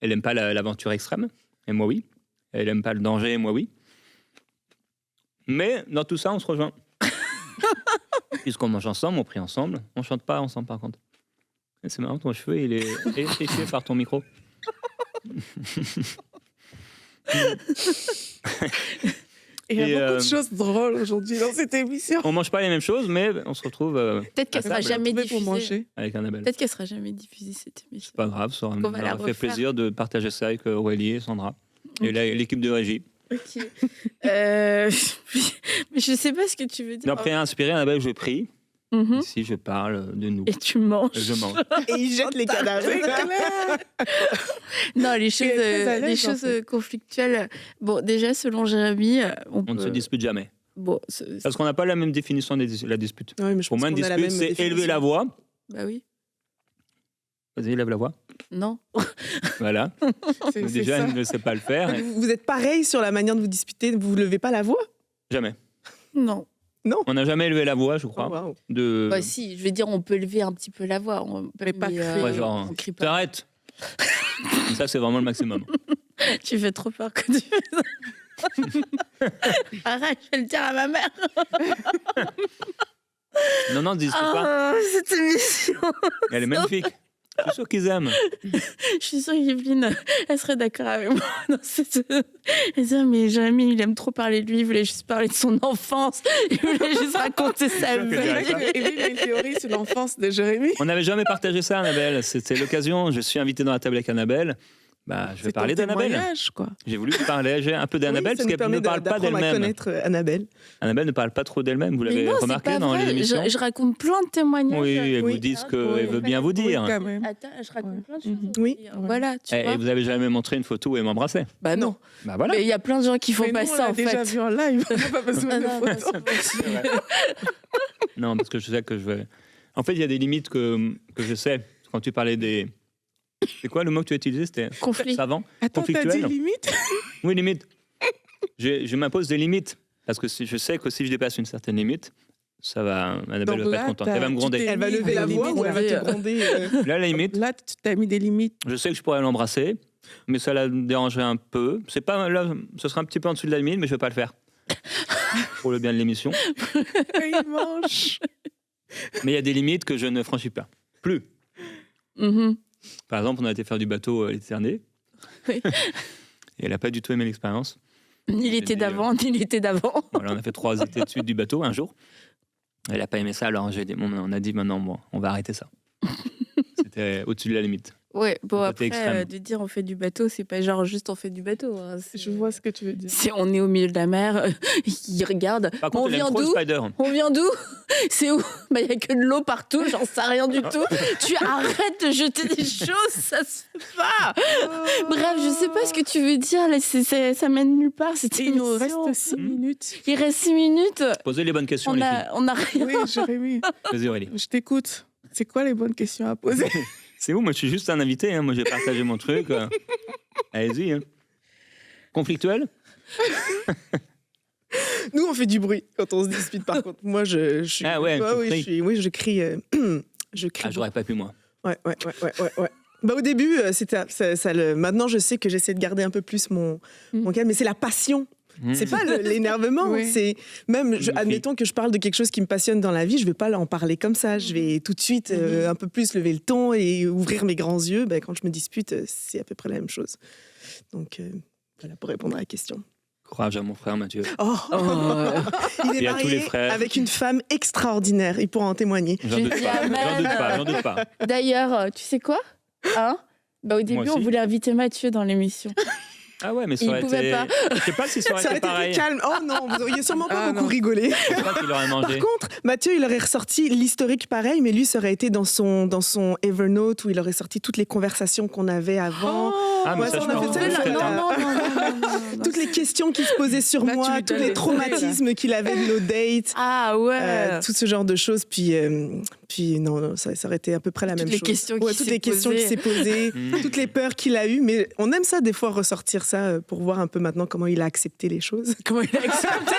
Elle n'aime pas l'aventure extrême, et moi oui. Elle n'aime pas le danger, et moi oui. Mais dans tout ça, on se rejoint. Puisqu'on mange ensemble, on prie ensemble, on chante pas ensemble par contre. Et c'est marrant, ton cheveu, il est étriché par ton micro. Il y a Et, beaucoup de choses drôles aujourd'hui dans cette émission. On mange pas les mêmes choses, mais on se retrouve Peut-être qu'elle sera table. jamais Trouver pour diffusée. manger. avec Annabelle. Peut-être qu'elle sera jamais diffusée cette émission. Pas grave, ça On va la m'a fait refaire. plaisir de partager ça avec Aurélie et Sandra. Et l'équipe de régie. Ok. Mais je sais pas ce que tu veux dire. D'après inspiré, Annabelle, je prie. Mhm. Ici, je parle de nous. Et tu manges. Je mange. Et il jette les cadavres. C'est clair. Non, les est choses, très à l'aise, les en choses fait. conflictuelles. Bon, déjà, selon Jérémy, On ne se dispute jamais. Bon, Parce qu'on n'a pas la même définition de la dispute. Ouais, mais je Pour pense moi, une qu'on a la dispute, même c'est élever la voix. bah oui. Vas-y, lève la voix. Non. Voilà. C'est Déjà, ça. elle ne sait pas le faire. et- Vous êtes pareil sur la manière de vous disputer, vous levez pas la voix? Jamais. Non. On n'a jamais élevé la voix, je crois. Oh, waouh. De... Bah si, je vais dire, on peut élever un petit peu la voix. Mais pas crier. Ouais, genre, on crie pas. t'arrêtes. Ça, c'est vraiment le maximum. Tu fais trop peur quand tu fais ça. Arrête, je vais le dire à ma mère. Non, dispute pas. Ah, cette émission. Elle est magnifique. Je suis sûr qu'ils aiment. Je suis sûre qu'Yveline, elle serait d'accord avec moi. Non, elle dit, mais Jérémy, il aime trop parler de lui, il voulait juste parler de son enfance, il voulait juste raconter sa sûr que vie. j'arrive pas. Et lui, il a une théorie sur l'enfance de Jérémy. On n'avait jamais partagé ça, Annabelle. C'était l'occasion. Je suis invité dans la table avec Annabelle. Bah, je vais C'est parler ton d'Annabelle. témoignage, quoi. J'ai voulu parler un peu d'Annabelle Oui, ça parce nous qu'elle permet ne parle pas d'apprendre à d'elle-même. connaître Annabelle. Annabelle ne parle pas trop d'elle-même. Vous Mais l'avez non, c'est remarqué pas dans vrai. les émissions. Je raconte plein de témoignages. Oui, elle Oui. vous dit ce Oui. qu'elle veut bien vous dire. Oui, quand même. Attends, je raconte Ouais. plein de choses. Oui. Et, voilà, tu Et vois. vous avez jamais montré une photo où elle m'embrassait. Bah non. Bah voilà. Mais il y a plein de gens qui font Mais pas nous, on ça l'a en déjà fait. vu en live. On n'a pas besoin Ah de non, photos. non, c'est pas Non, parce que je sais que je vais. En fait, il y a des limites que je sais. Quand tu parlais des. C'est quoi le mot que tu as utilisé? C'était Conflit. savant. Attends, t'as dit Conflictuel. limite? Oui, limite. Je m'impose des limites. Parce que je sais que si je dépasse une certaine limite, ça va. Annabelle Donc va pas là, être contente. t'as- Elle va me tu gronder. t'es- Elle va mis lever la des voix limites, ou elle va te gronder. Là, la limite, Là, tu t'as mis des limites. je sais que je pourrais l'embrasser, mais ça la dérangerait un peu. C'est pas là, ce sera un petit peu en dessous de la limite, mais je vais pas le faire. Pour le bien de l'émission. Et il mange. Mais il y a des limites que je ne franchis pas. Plus. Mhm. Par exemple, on a été faire du bateau à l'Éternel. Oui. Et elle n'a pas du tout aimé l'expérience. Ni l'été d'avant, ni l'été d'avant. Voilà, on a fait 3 étés de suite du bateau un jour. Elle n'a pas aimé ça, alors on a dit maintenant, bon, on va arrêter ça. C'était au-dessus de la limite. Ouais, bon Le après, côté extrême. de dire on fait du bateau, c'est pas genre juste on fait du bateau. Hein. Je vois ce que tu veux dire. On est au milieu de la mer, il regarde. Par Bon, contre, on elle aime vient trop le d'où spider. On vient d'où? C'est où? Bah il y a que de l'eau partout, j'en sais rien du tout. Tu arrêtes de jeter des choses, ça se fait pas. Bref, je sais pas ce que tu veux dire, là, ça mène nulle part. Cette Et il nous émission. reste 6 minutes. Il reste 6 minutes. Posez les bonnes questions, les filles. On a rien. Oui, Jérémy, Vas-y, Aurélie. je t'écoute. C'est quoi les bonnes questions à poser? C'est où? Moi, je suis juste un invité. Hein. Moi, j'ai partagé mon truc. Allez-y. Hein. Conflictuel? Nous, on fait du bruit quand on se dispute, par contre. Moi, je suis. Ah ouais, tu oui, cries. oui, je crie. Je crie. Ah, j'aurais pas pu, moi. Ouais. Bah, au début, c'était maintenant, je sais que j'essaie de garder un peu plus mon calme, mais c'est la passion. C'est pas l'énervement, Oui. c'est même, Une admettons que je parle de quelque chose qui me passionne dans la vie, je vais pas en parler comme ça, je vais tout de suite un peu plus lever le ton et ouvrir mes grands yeux. Ben, quand je me dispute, c'est à peu près la même chose. Donc, voilà, pour répondre à la question. Courage à mon frère Mathieu. Oh, il est Et à tous les marié frères. avec une femme extraordinaire, il pourra en témoigner. J'en doute pas. Amen. J'en doute pas. D'ailleurs, tu sais quoi? Hein? Bah, au début, on aussi. voulait inviter Mathieu dans l'émission. Ah ouais, mais ça Il aurait pouvait été. pas. Je sais pas si ça aurait Ça aurait été été pareil. plus calme. Oh non, vous auriez sûrement pas Ah, beaucoup non. rigolé. Je sais pas qu'il aurait mangé. Par contre, Mathieu, il aurait ressorti l'historique pareil, mais lui, ça aurait été dans son Evernote où il aurait sorti toutes les conversations qu'on avait avant. Ah, mais Ouais, ça, ça, je on a peux fait en ça, faire. Non. Toutes les questions qu'il se posait sur Là, tu moi, lui tous donnes les des traumatismes qu'il avait de nos dates, Ah ouais. tout ce genre de choses. Puis Puis non, ça aurait été à peu près la même les chose. questions Ouais, qui toutes s'est les questions posées. qu'il s'est posées, toutes les peurs qu'il a eues. Mais on aime ça, des fois, ressortir ça pour voir un peu maintenant comment il a accepté les choses. Comment il a accepté?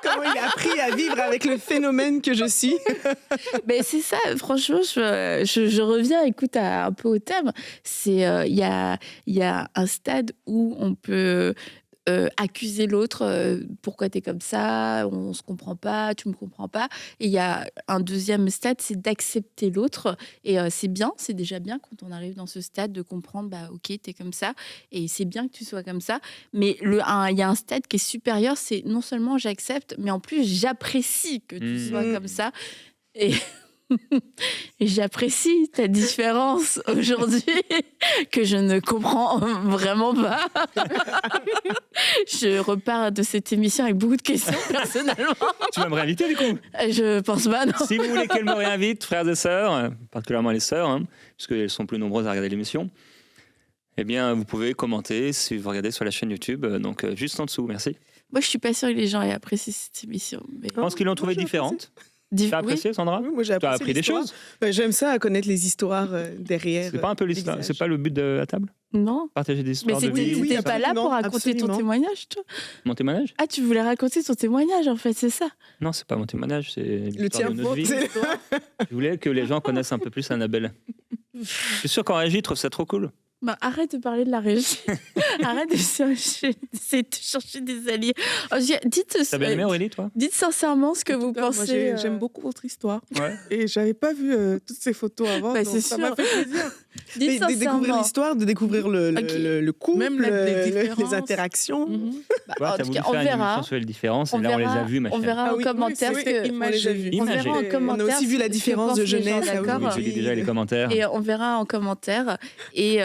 Comment il a appris à vivre avec le phénomène que je suis. Mais c'est ça, franchement, je reviens, écoute, un peu au thème. C'est il y a un stade où on peut accuser l'autre, pourquoi t'es comme ça, on se comprend pas, tu me comprends pas. Et il y a un deuxième stade, c'est d'accepter l'autre. Et c'est bien, c'est déjà bien quand on arrive dans ce stade de comprendre, bah ok, t'es comme ça, et c'est bien que tu sois comme ça. Mais il y a un stade qui est supérieur, c'est non seulement j'accepte, mais en plus j'apprécie que tu sois comme ça. Et j'apprécie ta différence aujourd'hui que je ne comprends vraiment pas. Je repars de cette émission avec beaucoup de questions personnellement. Tu vas me réinviter du coup? Je pense pas, non. Si vous voulez qu'elle me réinvite, frères et sœurs, particulièrement les sœurs, puisqu'elles sont plus nombreuses à regarder l'émission, eh bien, vous pouvez commenter si vous regardez sur la chaîne YouTube, donc juste en dessous, merci. Moi, je suis pas sûre que les gens aient apprécié cette émission. Mais... Je pense qu'ils l'ont trouvée j'ai différente. Oui. T'as apprécié, Sandra? Oui, moi, j'ai Tu as apprécié appris des l'histoire. choses? J'aime ça, à connaître les histoires derrière. C'est pas un peu l'histoire, c'est pas le but de la table? Non. Partager des Mais histoires de c'était vie? oui, t'étais pas là pour absolument, raconter ton absolument. témoignage, toi? Mon témoignage? Ah, tu voulais raconter ton témoignage, en fait, c'est ça? Non, c'est pas mon témoignage, c'est Le l'histoire tien, de notre vie. c'est- Je voulais que les gens connaissent un peu plus Annabelle. Je suis sûr qu'en régie, ils trouvent ça trop cool. Bah, arrête de parler de la régie. Arrête d'essayer de chercher des alliés. Oh, dites, T'as bien aimé Aurélie, toi? dites sincèrement ce que vous Moi, pensez. j'aime beaucoup votre histoire. Ouais. Et j'avais pas vu toutes ces photos avant. Bah, donc c'est ça sûr. m'a fait plaisir. Dites Mais de découvrir sincèrement. l'histoire, de découvrir Ok. le couple, Même les différences. les interactions. Mhm. Bah, Ouais, en t'as tout voulu cas, faire on une verra. émission sur les différences, On et là, on les verra, a vues, ma on chère. verra Ah en oui, commentaire oui, ce que. c'est On imagé. verra en Imagé. commentaire. On a aussi vu la ce que différence pensent de les gens, jeunesse, là, d'accord. Je lis déjà les commentaires. Et on verra en commentaire. Et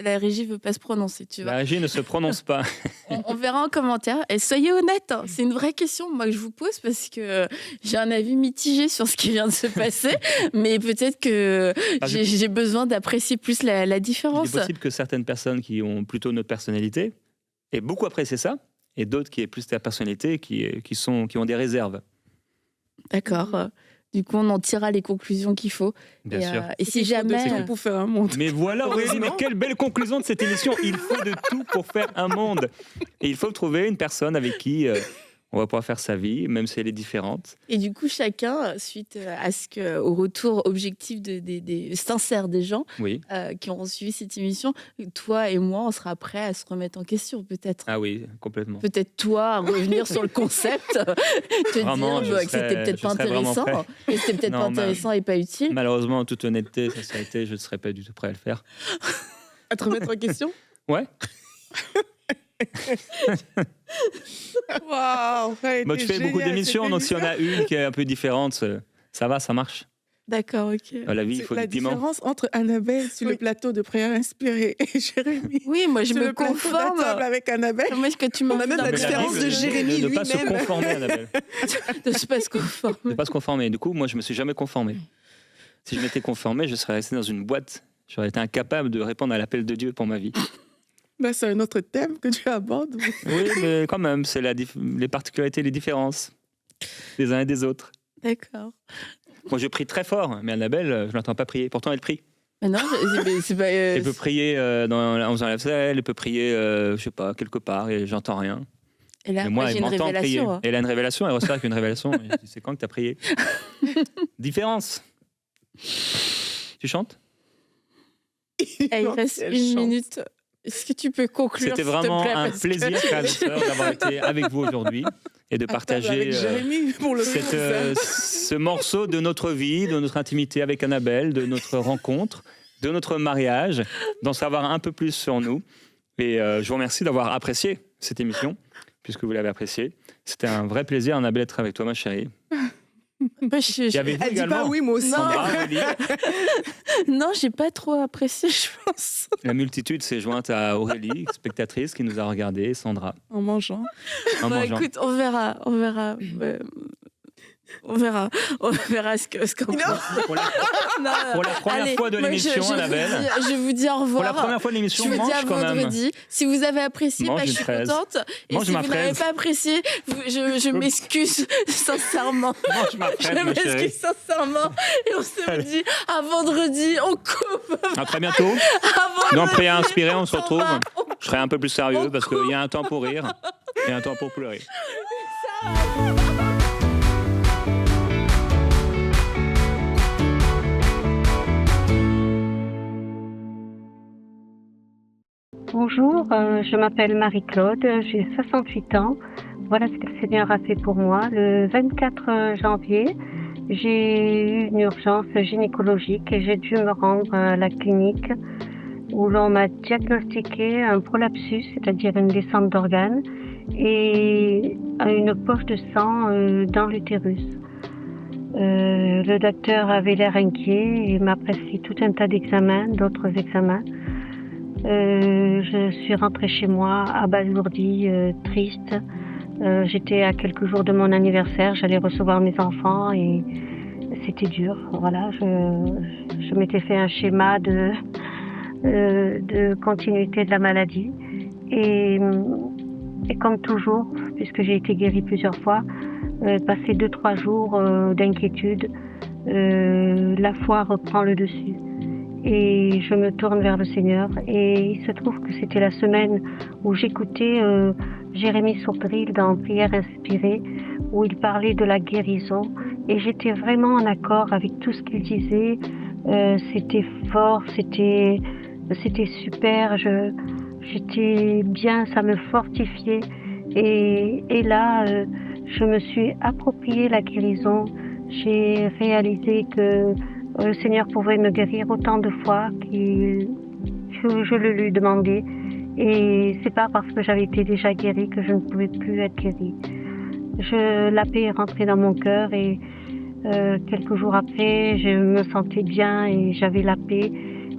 la régie veut pas se prononcer, tu La vois. régie ne se prononce pas. On verra en commentaire. Et soyez honnêtes, hein, c'est une vraie question moi que je vous pose parce que j'ai un avis mitigé sur ce qui vient de se passer, mais peut-être que j'ai besoin d'apprécier plus la Il différence. est possible que certaines personnes qui ont plutôt notre personnalité aient beaucoup apprécié ça, et d'autres qui aient plus ta personnalité, qui ont des réserves. D'accord. Du coup, on en tirera les conclusions qu'il faut. Bien et, sûr. et si Il faut de jamais. tout pour faire un monde. Mais voilà, Aurélie, mais quelle belle conclusion de cette émission. Il faut de tout pour faire un monde. Et il faut trouver une personne avec qui on va pouvoir faire sa vie, même si elle est différente. Et du coup, chacun, suite à au retour objectif des sincères des gens Oui. qui ont suivi cette émission, toi et moi, on sera prêts à se remettre en question, peut-être. Ah oui, complètement. Peut-être toi à revenir sur le concept, te Vraiment, dire je que c'était serais- peut-être je pas serais vraiment intéressant, et c'était peut-être Non, pas intéressant et pas utile. Malheureusement, en toute honnêteté, sincérité, je ne serais pas du tout prêt à le faire. À te remettre en question. Ouais. Waouh, ça a été Moi, tu fais beaucoup génial, d'émissions, cette donc si on a une qui est un peu différente, ça va, ça marche. D'accord, ok. Dans la vie, il C'est faut la du piment. différence entre Annabelle sur Oui. le plateau de Prière Inspirée et Jérémy Oui, moi je sur me le plateau conforme. d'Atable avec Annabelle. Moi, est-ce que tu m'as On a même la Mais différence règle, de Jérémy de ne pas se lui-même. conformer, Annabelle. de se pas se conformer. De ne pas se conformer. Du coup, moi, je me suis jamais conformé. Si je m'étais conformé, je serais resté dans une boîte. J'aurais été incapable de répondre à l'appel de Dieu pour ma vie. Là, c'est un autre thème que tu abordes. Oui, mais quand même, c'est les particularités, les différences des uns et des autres. D'accord. Moi, je prie très fort, mais Annabelle, je ne l'entends pas prier. Pourtant, elle prie. Mais non, c'est pas. Elle peut prier en faisant la vaisselle, elle peut prier, je sais pas, quelque part, et j'entends rien. Et là, Mais moi, j'ai elle une m'entend prier. révélation. hein. Elle a une révélation, elle reçoit avec une révélation. Et je dis, c'est quand que tu as prié? Différence. Tu chantes? Eh, il reste Elle une chante. minute. Est-ce que tu peux conclure C'était s'il te vraiment plaît, un parce que- plaisir, frères et sœurs, d'avoir été avec vous aujourd'hui et de À table partager avec Jérémy pour le ce morceau de notre vie, de notre intimité avec Annabelle, de notre rencontre, de notre mariage, d'en savoir un peu plus sur nous. Et je vous remercie d'avoir apprécié cette émission, puisque vous l'avez appréciée. C'était un vrai plaisir, Annabelle, d'être avec toi, ma chérie. Moi, je- Et avec vous Elle dit également, pas oui, moi aussi. Sandra, Aurélie. Non, j'ai pas trop apprécié, je pense. La multitude s'est jointe à Aurélie, spectatrice, qui nous a regardé, Sandra, en mangeant. en Bah, mangeant. écoute, on verra. On verra. On verra ce qu'on pense. Pour la première fois de moi, l'émission, Annabelle. Je vous dis au Pour revoir. la première fois de l'émission, Je vous dis à mange quand même. vendredi. Si vous avez apprécié, Mange je une suis fraise. contente. Et Mange si ma vous n'avez fraise. pas apprécié, je m'excuse sincèrement. Mange ma Je fraise, ma chérie. m'excuse sincèrement. Et on se dit à vendredi, on coupe. À très bientôt. À Dans vendredi, Prêt à inspirer, on se s'en retrouve. va. Je serai un peu plus sérieux On parce coupe. qu'il y a un temps pour rire et un temps pour pleurer. Bonjour, je m'appelle Marie-Claude, j'ai 68 ans. Voilà ce que le Seigneur a fait pour moi. Le 24 janvier, j'ai eu une urgence gynécologique et j'ai dû me rendre à la clinique où l'on m'a diagnostiqué un prolapsus, c'est-à-dire une descente d'organes, et une poche de sang dans l'utérus. Le docteur avait l'air inquiet et m'a prescrit tout un tas d'examens, d'autres examens. Je suis rentrée chez moi abasourdie, triste. J'étais à quelques jours de mon anniversaire, j'allais recevoir mes enfants et c'était dur. Voilà, je m'étais fait un schéma de continuité de la maladie et comme toujours, puisque j'ai été guérie plusieurs fois, passé 2-3 jours d'inquiétude, la foi reprend le dessus. Et je me tourne vers le Seigneur et il se trouve que c'était la semaine où j'écoutais Jérémie Sourdril dans Prière inspirée où il parlait de la guérison et j'étais vraiment en accord avec tout ce qu'il disait. C'était fort, c'était super, j'étais bien, ça me fortifiait et là je me suis approprié la guérison. J'ai réalisé que le Seigneur pouvait me guérir autant de fois que je le lui demandais. Et c'est pas parce que j'avais été déjà guérie que je ne pouvais plus être guérie. La paix est rentrée dans mon cœur et quelques jours après, je me sentais bien et j'avais la paix.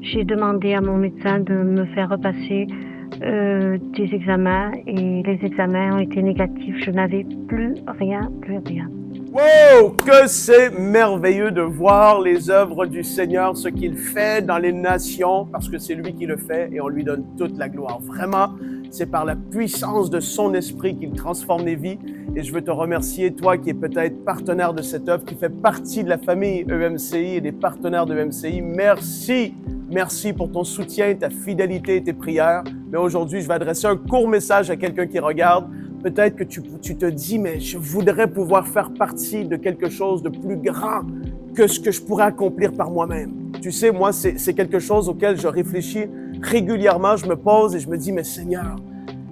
J'ai demandé à mon médecin de me faire repasser des examens et les examens ont été négatifs. Je n'avais plus rien. Wow, que c'est merveilleux de voir les œuvres du Seigneur, ce qu'il fait dans les nations, parce que c'est lui qui le fait et on lui donne toute la gloire. Vraiment, c'est par la puissance de son esprit qu'il transforme les vies. Et je veux te remercier, toi qui es peut-être partenaire de cette œuvre, qui fait partie de la famille EMCI et des partenaires de EMCI. Merci, merci pour ton soutien, ta fidélité et tes prières. Mais aujourd'hui, je vais adresser un court message à quelqu'un qui regarde. Peut-être que tu te dis, mais je voudrais pouvoir faire partie de quelque chose de plus grand que ce que je pourrais accomplir par moi-même. Tu sais, moi, c'est quelque chose auquel je réfléchis régulièrement. Je me pose et je me dis, mais Seigneur,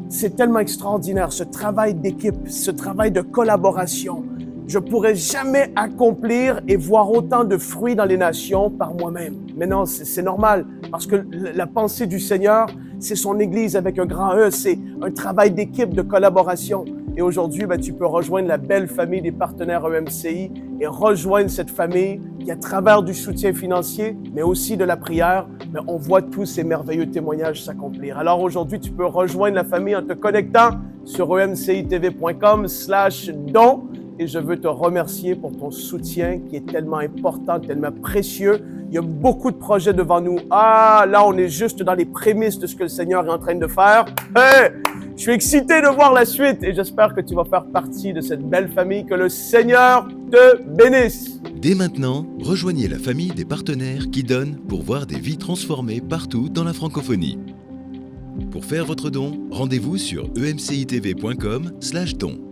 c'est tellement extraordinaire, ce travail d'équipe, ce travail de collaboration. Je pourrais jamais accomplir et voir autant de fruits dans les nations par moi-même. Mais non, c'est normal, parce que la pensée du Seigneur, c'est son Église avec un grand E, c'est un travail d'équipe, de collaboration. Et aujourd'hui, tu peux rejoindre la belle famille des partenaires EMCI et rejoindre cette famille qui, à travers du soutien financier, mais aussi de la prière, on voit tous ces merveilleux témoignages s'accomplir. Alors aujourd'hui, tu peux rejoindre la famille en te connectant sur emcitv.com/don. Et je veux te remercier pour ton soutien qui est tellement important, tellement précieux. Il y a beaucoup de projets devant nous. Ah, là, on est juste dans les prémices de ce que le Seigneur est en train de faire. Hey, je suis excité de voir la suite et j'espère que tu vas faire partie de cette belle famille. Que le Seigneur te bénisse. Dès maintenant, rejoignez la famille des partenaires qui donnent pour voir des vies transformées partout dans la francophonie. Pour faire votre don, rendez-vous sur emcitv.com/don.